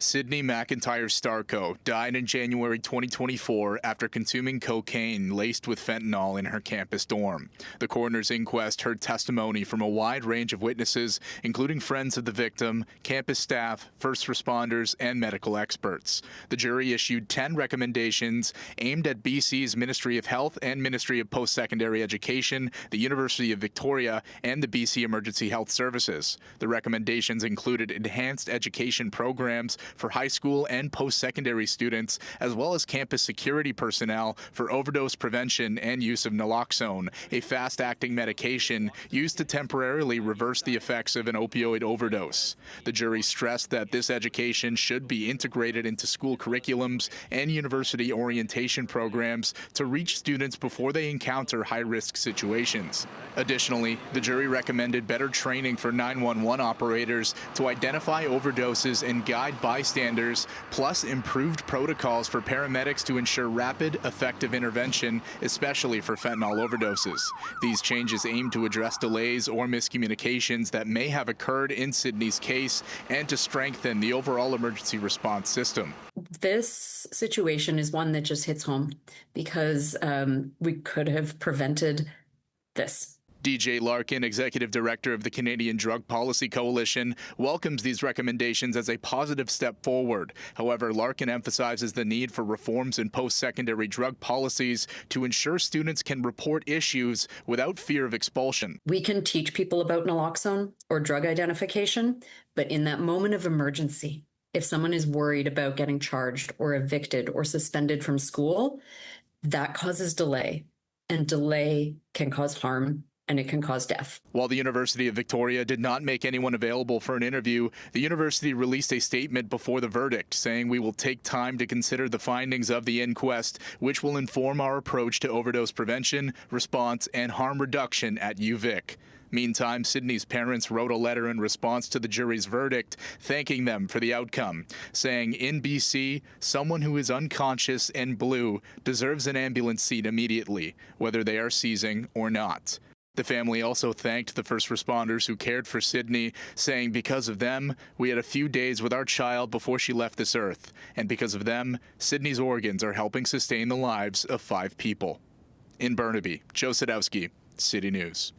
Sidney McIntyre-Starko died in January 2024 after consuming cocaine laced with fentanyl in her campus dorm. The coroner's inquest heard testimony from a wide range of witnesses, including friends of the victim, campus staff, first responders, and medical experts. The jury issued 10 recommendations aimed at BC's Ministry of Health and Ministry of Post-Secondary Education, the University of Victoria, and the BC Emergency Health Services. The recommendations included enhanced education programs for high school and post-secondary students, as well as campus security personnel for overdose prevention and use of naloxone, a fast-acting medication used to temporarily reverse the effects of an opioid overdose. The jury stressed that this education should be integrated into school curriculums and university orientation programs to reach students before they encounter high-risk situations. Additionally, the jury recommended better training for 911 operators to identify overdoses and guide bystanders, plus improved protocols for paramedics to ensure rapid, effective intervention, especially for fentanyl overdoses. These changes aim to address delays or miscommunications that may have occurred in Sidney's case and to strengthen the overall emergency response system. This situation is one that just hits home because we could have prevented this. DJ Larkin, Executive Director of the Canadian Drug Policy Coalition, welcomes these recommendations as a positive step forward. However, Larkin emphasizes the need for reforms in post-secondary drug policies to ensure students can report issues without fear of expulsion. We can teach people about naloxone or drug identification, but in that moment of emergency, if someone is worried about getting charged or evicted or suspended from school, that causes delay, and delay can cause harm, and it can cause death. While the University of Victoria did not make anyone available for an interview, the university released a statement before the verdict saying, "We will take time to consider the findings of the inquest, which will inform our approach to overdose prevention, response, and harm reduction at UVic." Meantime, Sidney's parents wrote a letter in response to the jury's verdict, thanking them for the outcome, saying, "In BC, someone who is unconscious and blue deserves an ambulance seat immediately, whether they are seizing or not." The family also thanked the first responders who cared for Sidney, saying, "Because of them, we had a few days with our child before she left this earth, and because of them, Sidney's organs are helping sustain the lives of 5 people." In Burnaby, Joe Sadowski, City News.